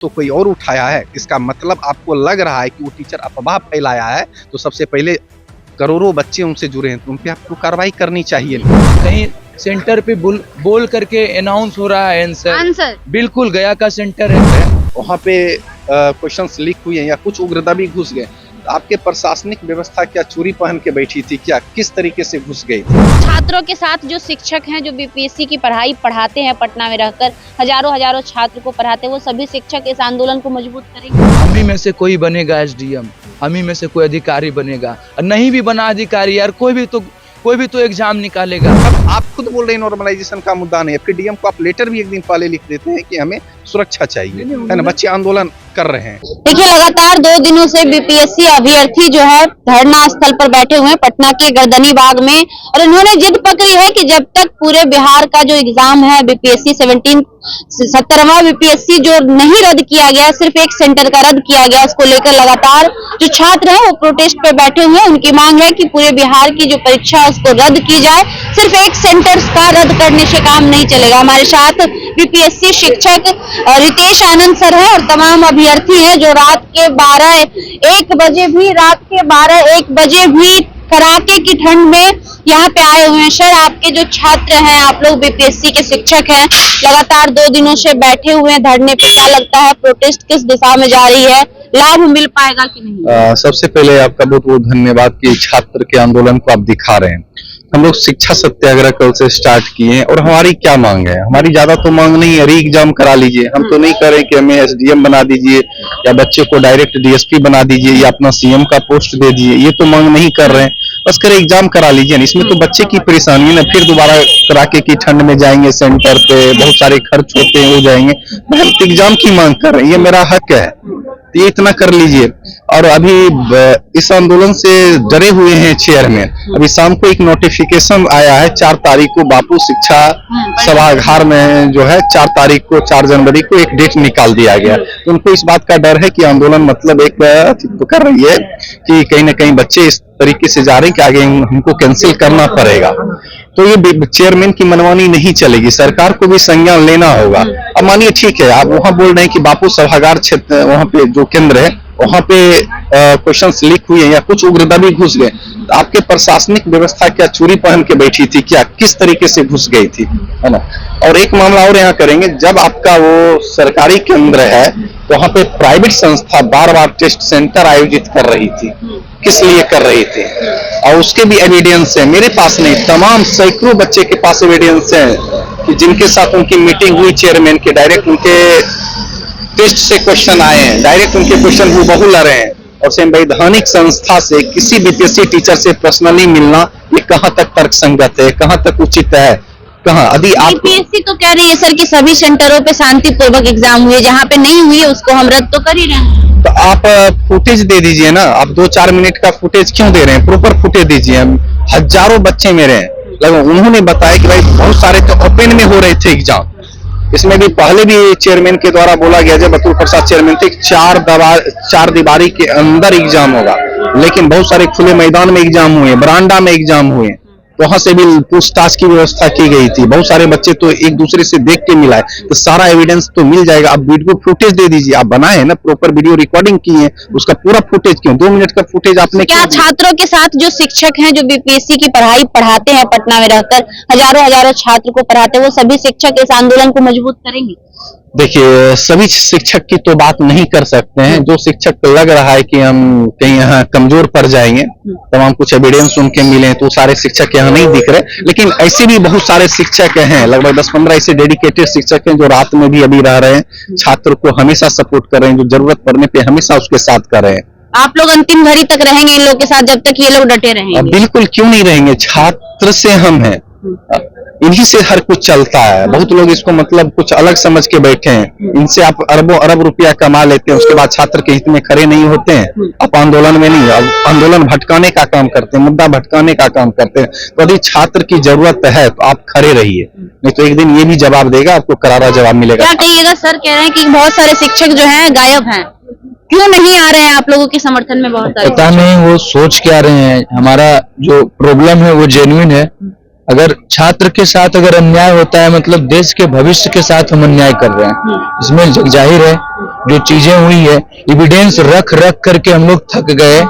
तो कोई और उठाया है, इसका मतलब आपको लग रहा है कि वो टीचर अफवाह फैलाया है, तो सबसे पहले करोड़ों बच्चे उनसे जुड़े हैं, तो उन पे आपको कार्रवाई करनी चाहिए। कहीं सेंटर पे बोल करके अनाउंस हो रहा है आंसर, बिल्कुल गया का सेंटर है, वहाँ पे क्वेश्चंस लीक हुए हैं या कुछ उग्रदाबी घुस गए, आपके प्रशासनिक व्यवस्था क्या चूड़ी पहन के बैठी थी, क्या किस तरीके से घुस गई थी? छात्रों के साथ जो शिक्षक हैं जो बीपीएससी की पढ़ाई पढ़ाते हैं, पटना में रहकर हजारों छात्र को पढ़ाते हैं, वो सभी शिक्षक इस आंदोलन को मजबूत करेंगे। हम ही में से कोई बनेगा एसडीएम, हम ही में से कोई अधिकारी बनेगा, और नहीं भी बना अधिकारी यार कोई भी तो एग्जाम निकालेगा। अब आप खुद बोल रहे हैं नॉर्मलाइजेशन का मुद्दा नहीं है, फिर डीएम को आप लेटर भी एक दिन पहले लिख देते हैं कि हमें सुरक्षा चाहिए, है ना, बच्चे आंदोलन कर रहे हैं। देखिए, लगातार 2 दिनों से बीपीएससी अभ्यर्थी जो है धरना स्थल पर बैठे हुए हैं पटना के गर्दनी बाग में, और इन्होंने जिद पकड़ी है कि जब तक पूरे बिहार का जो एग्जाम है बीपीएससी 17वां बीपीएससी जो नहीं रद्द किया गया, सिर्फ एक सेंटर का रद्द किया गया, इसको लेकर लगातार जो छात्र हैं वो प्रोटेस्ट पे बैठे हुए हैं। उनकी मांग है कि पूरे बिहार की जो परीक्षा है उसको रद्द की जाए, सिर्फ एक सेंटर का रद्द करने से काम नहीं चलेगा। हमारे साथ बीपीएससी शिक्षक रितेश आनंद सर है और तमाम अभ्यर्थी हैं जो रात के 12-1 बजे भी कड़ाके की ठंड में यहाँ पे आए हुए हैं। सर, आपके जो छात्र हैं, आप लोग बीपीएससी के शिक्षक हैं, लगातार 2 दिनों से बैठे हुए हैं धरने पे, क्या लगता है प्रोटेस्ट किस दिशा में जा रही है, लाभ मिल पाएगा कि नहीं? सबसे पहले आपका बहुत बहुत धन्यवाद कि छात्र के आंदोलन को आप दिखा रहे हैं। हम लोग शिक्षा सत्याग्रह कल से स्टार्ट किए हैं, और हमारी क्या मांग है? हमारी ज्यादा तो मांग नहीं है, री एग्जाम करा लीजिए। हम तो नहीं कह रहे कि हमें एसडीएम बना दीजिए या बच्चे को डायरेक्ट डीएसपी बना दीजिए या अपना सीएम का पोस्ट दे दीजिए, ये तो मांग नहीं कर रहे हैं। बस करे एग्जाम करा लीजिए ना, इसमें तो बच्चे की परेशानी है ना, फिर दोबारा कड़ाके की ठंड में जाएंगे सेंटर पे, बहुत सारे खर्च होते हैं, हो जाएंगे। मैं एग्जाम की मांग कर रहे हैं, ये मेरा हक है, ये इतना कर लीजिए। और अभी इस आंदोलन से डरे हुए हैं चेयरमैन। अभी शाम को एक नोटिफिकेशन आया है, 4 तारीख को बापू शिक्षा सभागार में जो है 4 जनवरी को एक डेट निकाल दिया गया। तो उनको इस बात का डर है कि आंदोलन मतलब एक तो कर रही है कि कहीं ना कहीं बच्चे इस तरीके से जा रहे हैं कि आगे हमको कैंसिल करना पड़ेगा। तो ये चेयरमैन की मनमानी नहीं चलेगी, सरकार को भी संज्ञान लेना होगा। अब मानिए ठीक है, आप वहां बोल रहे हैं कि बापू सभागार क्षेत्र, वहां पे जो केंद्र है वहां पे क्वेश्चंस लीक हुए हैं या कुछ उग्रदाबी घुस गए, तो आपके प्रशासनिक व्यवस्था क्या चूड़ी पहन के बैठी थी, क्या किस तरीके से घुस गई थी, है ना। और एक मामला और यहाँ करेंगे, जब आपका वो सरकारी केंद्र है तो वहां पे प्राइवेट संस्था बार टेस्ट सेंटर आयोजित कर रही थी, किस लिए कर रही थी, और उसके भी एविडेंस है, मेरे पास नहीं, तमाम सैकड़ों बच्चे के पास एविडेंस है कि जिनके साथ उनकी मीटिंग हुई चेयरमैन के, डायरेक्ट उनके टेस्ट से क्वेश्चन आए हैं, डायरेक्ट उनके क्वेश्चन हुबहू लड़े हैं। और संवैधानिक संस्था से किसी बीपीएससी टीचर से पर्सनली मिलना, ये कहाँ तक तर्कसंगत है, कहाँ तक उचित है, कहाँ? अभी आप बीपीएससी तो कह रही है सर कि सभी सेंटरों पे शांतिपूर्वक एग्जाम हुए, जहाँ पे नहीं हुई है उसको हम रद्द तो कर ही रहे हैं। तो आप फुटेज दे दीजिए ना, आप 2-4 मिनट का फुटेज क्यों दे रहे हैं? प्रॉपर फुटेज दीजिए। हजारों बच्चे मेरे हैं, उन्होंने बताया कि भाई बहुत सारे तो ओपन में हो रहे थे एग्जाम। इसमें भी पहले भी चेयरमैन के द्वारा बोला गया, जब अतुल प्रसाद चेयरमैन थे, 4 दीवारी के अंदर एग्जाम होगा, लेकिन बहुत सारे खुले मैदान में एग्जाम हुए, बरामदा में एग्जाम हुए, वहां से भी पूछताछ की व्यवस्था की गई थी। बहुत सारे बच्चे तो एक दूसरे से देख के मिलाए, तो सारा एविडेंस तो मिल जाएगा। आप वीडियो फुटेज दे दीजिए, आप बनाए ना, प्रॉपर वीडियो रिकॉर्डिंग की है, उसका पूरा फुटेज क्यों? 2 मिनट का फुटेज आपने क्या छात्रों के साथ जो शिक्षक हैं जो बीपीएससी की पढ़ाई पढ़ाते हैं पटना में रहकर हजारों छात्र को पढ़ाते हैं, वो सभी शिक्षक इस आंदोलन को मजबूत करेंगे? देखिए, सभी शिक्षक की तो बात नहीं कर सकते हैं। जो शिक्षक को लग रहा है कि हम कहीं यहाँ कमजोर पड़ जाएंगे, तमाम कुछ एविडेंस उनके मिले, तो सारे शिक्षक यहाँ नहीं दिख रहे। लेकिन ऐसे भी बहुत सारे शिक्षक हैं, लगभग 10-15 ऐसे डेडिकेटेड शिक्षक हैं जो रात में भी अभी रह रहे हैं, छात्र को हमेशा सपोर्ट कर रहे हैं, जो जरूरत पड़ने पे हमेशा उसके साथ कर रहे हैं। आप लोग अंतिम घड़ी तक रहेंगे इन लोग के साथ, जब तक ये लोग डटे रहेंगे? बिल्कुल, क्यों नहीं रहेंगे, छात्र से हम हैं, इन्हीं से हर कुछ चलता है। बहुत लोग इसको मतलब कुछ अलग समझ के बैठे हैं, इनसे आप अरब रुपया कमा लेते हैं, उसके बाद छात्र के हित में खड़े नहीं होते हैं। आप आंदोलन में नहीं, आंदोलन भटकाने का काम करते हैं, मुद्दा भटकाने का काम करते हैं। तो यदि छात्र की जरूरत है तो आप खड़े रहिए, नहीं तो एक दिन ये भी जवाब देगा, आपको करारा जवाब मिलेगा। क्या कहिएगा? सर कह रहे हैं कि बहुत सारे शिक्षक जो हैं गायब हैं, क्यों नहीं आ रहे हैं आप लोगों के समर्थन में? बहुत सारे पता नहीं वो सोच क्या रहे हैं। हमारा जो प्रॉब्लम है वो जेन्युइन है। अगर छात्र के साथ अगर अन्याय होता है, मतलब देश के भविष्य के साथ हम अन्याय कर रहे हैं, इसमें जाहिर है जो चीजें हुई है, एविडेंस रख रख करके हम लोग थक गए।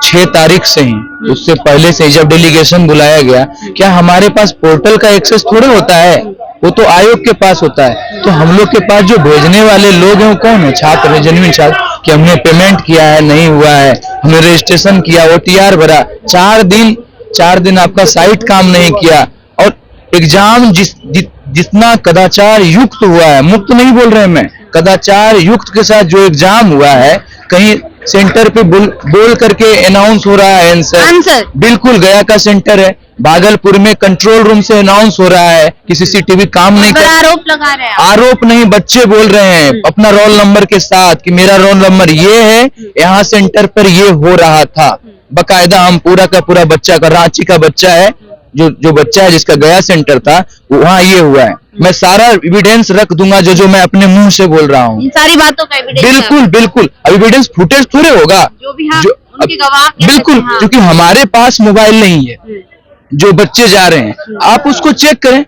6 तारीख से ही, उससे पहले से जब डेलीगेशन बुलाया गया, क्या हमारे पास पोर्टल का एक्सेस थोड़े होता है, वो तो आयोग के पास होता है। तो हम लोग के पास जो भेजने वाले लोग हैं वो कौन है? छात्र है, जेन्युइन छात्र, कि हमने पेमेंट किया है, नहीं हुआ है, हमने रजिस्ट्रेशन किया, OTR भरा, 4 दिन आपका साइट काम नहीं किया, और एग्जाम जितना कदाचार युक्त हुआ है, मुक्त नहीं बोल रहे हैं मैं, कदाचार युक्त के साथ जो एग्जाम हुआ है, कहीं सेंटर पे बोल करके अनाउंस हो रहा है आंसर। बिल्कुल गया का सेंटर है, भागलपुर में कंट्रोल रूम से अनाउंस हो रहा है कि CCTV काम नहीं कर, आरोप लगा रहे हैं। आरोप नहीं, बच्चे बोल रहे हैं अपना रोल नंबर के साथ कि मेरा रोल नंबर ये है, यहाँ सेंटर पर ये हो रहा था। बकायदा हम पूरा का पूरा बच्चा का, रांची का बच्चा है, जो बच्चा है जिसका गया सेंटर था, वहाँ ये हुआ है। मैं सारा एविडेंस रख दूंगा जो मैं अपने मुंह से बोल रहा हूँ, सारी बातों का एविडेंस। बिल्कुल एविडेंस फुटेज थोड़े होगा, जो भी उनके गवाह बिल्कुल, क्योंकि हमारे पास मोबाइल नहीं है। जो बच्चे जा रहे हैं, आप उसको चेक करें,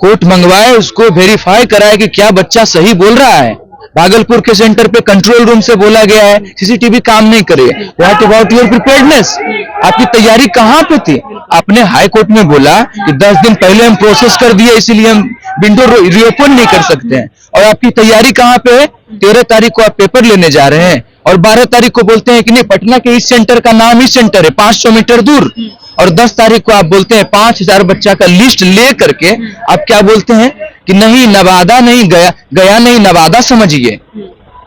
कोर्ट मंगवाए, उसको वेरीफाई कराए कि क्या बच्चा सही बोल रहा है। भागलपुर के सेंटर पे कंट्रोल रूम से बोला गया है CCTV काम नहीं करे। What about your preparedness? आपकी तैयारी कहाँ पे थी? आपने हाई कोर्ट में बोला कि 10 दिन पहले हम प्रोसेस कर दिए, इसीलिए हम विंडो रीओपन नहीं कर सकते हैं। और आपकी तैयारी कहाँ पे है? 13 तारीख को आप पेपर लेने जा रहे हैं और 12 तारीख को बोलते हैं कि नहीं, पटना के इस सेंटर का नाम इस सेंटर है 500 मीटर दूर, और 10 तारीख को आप बोलते हैं 5000 बच्चा का लिस्ट ले करके आप क्या बोलते हैं कि नहीं, नवादा नहीं, गया नहीं, नवादा समझिए।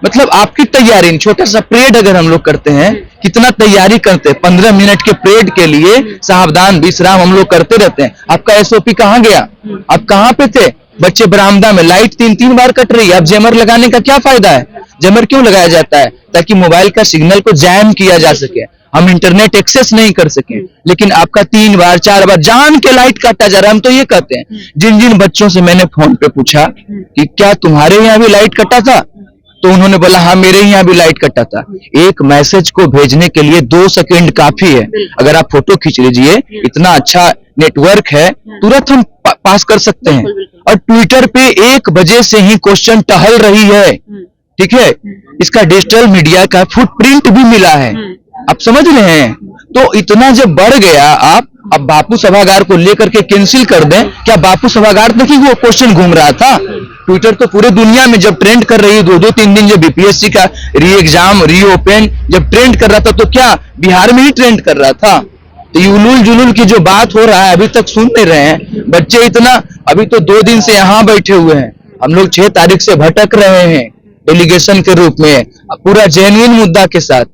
मतलब आपकी तैयारी, छोटा सा परेड अगर हम लोग करते हैं, कितना तैयारी करते हैं, 15 मिनट के परेड के लिए सावधान विश्राम हम लोग करते रहते हैं। आपका SOP कहाँ गया? आप कहाँ पे थे? बच्चे बरामदा में, लाइट 3-3 बार कट रही है, अब जैमर लगाने का क्या फायदा है? जैमर क्यों लगाया जाता है? ताकि मोबाइल का सिग्नल को जैम किया जा सके, हम इंटरनेट एक्सेस नहीं कर सके। लेकिन आपका 3 बार 4 बार जान के लाइट काटा जा रहा है। हम तो ये कहते हैं, जिन बच्चों से मैंने फोन पे पूछा कि क्या तुम्हारे यहाँ भी लाइट कटा था, तो उन्होंने बोला हाँ मेरे यहाँ भी लाइट कटा था। एक मैसेज को भेजने के लिए 2 सेकंड काफी है। अगर आप फोटो खींच लीजिए, इतना अच्छा नेटवर्क है, तुरंत हम पास कर सकते हैं। और ट्विटर पे 1 बजे से ही क्वेश्चन टहल रही है, ठीक है, इसका डिजिटल मीडिया का फुटप्रिंट भी मिला है। आप समझ रहे हैं? तो इतना जब बढ़ गया, आप अब बापू सभागार को लेकर के कैंसिल कर दें, क्या बापू सभागार तक ही वो क्वेश्चन घूम रहा था? ट्विटर तो पूरे दुनिया में जब ट्रेंड कर रही है, 2-3 दिन जब BPSC का री-एग्जाम रीओपन जब ट्रेंड कर रहा था, तो क्या बिहार में ही ट्रेंड कर रहा था? तो उलूल जुलूल की जो बात हो रहा है, अभी तक सुन नहीं रहे हैं बच्चे। इतना अभी तो 2 दिन से यहाँ बैठे हुए हैं, हम लोग 6 तारीख से भटक रहे हैं डेलीगेशन के रूप में, पूरा जेन्युइन मुद्दा के साथ।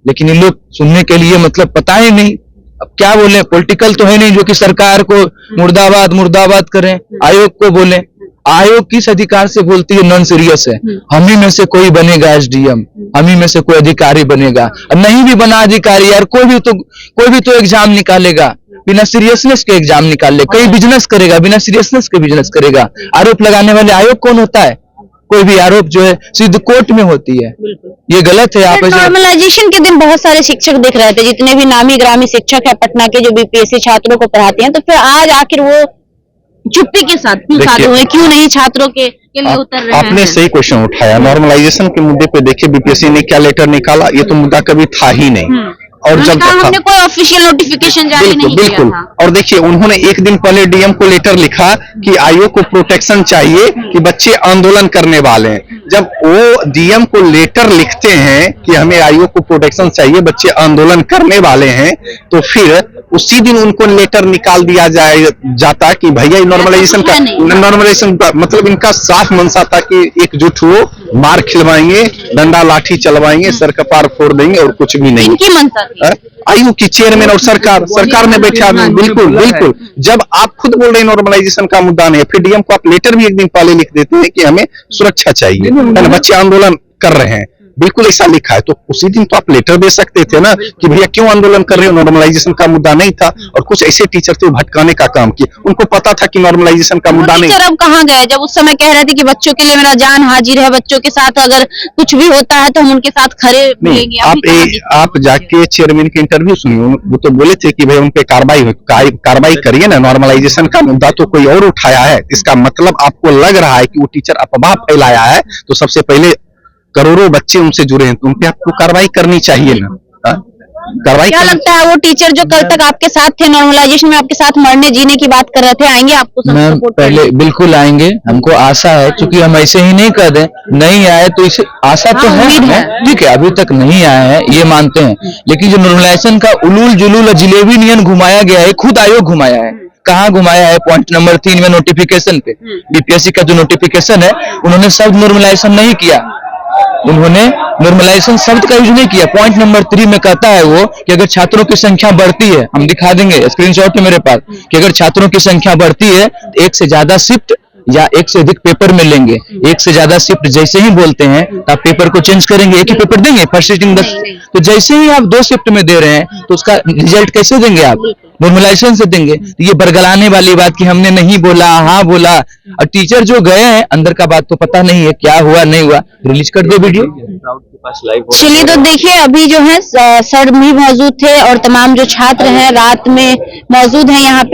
लेकिन इन लोग सुनने के लिए मतलब पता ही नहीं, अब क्या बोले, पॉलिटिकल तो है नहीं जो कि सरकार को मुर्दाबाद करें, आयोग को बोले। आयोग किस अधिकार से बोलती है नॉन सीरियस है? हम ही में से कोई बनेगा SDM, हम ही में से कोई अधिकारी बनेगा, और नहीं भी बना अधिकारी यार, कोई भी तो एग्जाम निकालेगा, बिना सीरियसनेस के एग्जाम निकाल ले। कोई बिजनेस करेगा, बिना सीरियसनेस के बिजनेस करेगा। आरोप लगाने वाले आयोग कौन होता है? कोई भी आरोप जो है सीधे कोर्ट में होती है, ये गलत है। आप नॉर्मलाइजेशन के दिन बहुत सारे शिक्षक दिख रहे थे, जितने भी नामी ग्रामी शिक्षक है पटना के, जो BPSC छात्रों को पढ़ाते हैं, तो फिर आज आखिर वो चुप्पी के साथ क्यों साथ हुए, क्यों नहीं छात्रों के लिए उतर रहे हैं? आपने सही क्वेश्चन उठाया। नॉर्मलाइजेशन के मुद्दे पे देखिए, BPSC ने क्या लेटर निकाला, ये तो मुद्दा कभी था ही नहीं। और जब हमने कोई ऑफिशियल नोटिफिकेशन जारी नहीं किया था। और देखिए, उन्होंने 1 दिन पहले DM को लेटर लिखा कि आयोग को प्रोटेक्शन चाहिए कि बच्चे आंदोलन करने वाले हैं। जब वो DM को लेटर लिखते हैं कि हमें आयोग को प्रोटेक्शन चाहिए, बच्चे आंदोलन करने वाले हैं, तो फिर उसी दिन उनको लेटर निकाल दिया जाता कि भैया नॉर्मलाइजेशन मतलब इनका साफ मंशा था कि एकजुट हो, मार खिलवाएंगे, डंडा लाठी चलवाएंगे, सर कपार फोड़ देंगे, और कुछ भी नहीं। इनकी मंशा आयोग की चेयरमैन और सरकार में बैठे आदमी। बिल्कुल। जब आप खुद बोल रहे हैं नॉर्मलाइजेशन का मुद्दा नहीं है, फिर DM को आप लेटर भी 1 दिन पहले लिख देते हैं कि हमें सुरक्षा चाहिए, है ना, बच्चे आंदोलन कर रहे हैं, बिल्कुल ऐसा लिखा है, तो उसी दिन तो आप लेटर दे सकते थे ना कि भैया क्यों आंदोलन कर रहे हो, नॉर्मलाइजेशन का मुद्दा नहीं था। और कुछ ऐसे टीचर थे भटकाने का काम किए, उनको पता था कि नॉर्मलाइजेशन का मुद्दा नहीं। टीचर अब कहाँ गए? जब उस समय कह रहे थे कि बच्चों के लिए मेरा जान हाजिर है, बच्चों के साथ अगर कुछ भी होता है तो हम उनके साथ खड़े रहेंगे। आप जाके चेयरमैन के इंटरव्यू सुनिए, वो तो बोले थे कि भाई उन पे कार्रवाई करिए ना, नॉर्मलाइजेशन का मुद्दा तो कोई और उठाया है। इसका मतलब आपको लग रहा है कि वो टीचर अफवाह फैलाया है, तो सबसे पहले करोड़ों बच्चे उनसे जुड़े हैं, तो उन पे आपको कार्रवाई करनी चाहिए ना। हाँ? कार्रवाई क्या लगता है वो टीचर जो कल तक आपके साथ थे, नॉर्मलाइजेशन में आपके साथ मरने जीने की बात कर रहे थे, आएंगे आपको मैम सपोर्ट पहले बिल्कुल आएंगे, हमको आशा है, क्योंकि हम ऐसे ही नहीं कर दें, नहीं आए तो इसे आशा तो हाँ, है उम्मीद है। हमें, ठीक है, अभी तक नहीं आए हैं ये मानते हैं, लेकिन जो नॉर्मलाइजेशन का उलूल जुलूल और जिलेबी नियन घुमाया गया है, खुद आयोग घुमाया है। कहाँ घुमाया है? पॉइंट नंबर 3 में नोटिफिकेशन पे, बीपीएससी का जो नोटिफिकेशन है, उन्होंने शब्द नॉर्मलाइजेशन नहीं किया, उन्होंने नॉर्मलाइजेशन शब्द का यूज नहीं किया। पॉइंट नंबर 3 में कहता है वो कि अगर छात्रों की संख्या बढ़ती है, हम दिखा देंगे स्क्रीनशॉट है मेरे पास, कि अगर छात्रों की संख्या बढ़ती है तो एक से ज्यादा शिफ्ट या एक से अधिक पेपर में लेंगे। एक से ज्यादा शिफ्ट जैसे ही बोलते हैं तो आप पेपर को चेंज करेंगे, एक ही पेपर देंगे फर्स्ट सिटिंग 10, तो जैसे ही आप 2 शिफ्ट में दे रहे हैं तो उसका रिजल्ट कैसे देंगे आप? नॉर्मलाइजेशन से देंगे। तो ये बरगलाने वाली बात कि हमने नहीं बोला, हाँ बोला, और टीचर जो गए हैं अंदर का बात तो पता नहीं है क्या हुआ नहीं हुआ, रिलीज कर दे वीडियो। चलिए, तो देखिए अभी जो है सर भी मौजूद थे और तमाम जो छात्र हैं रात में मौजूद हैं यहाँ पे।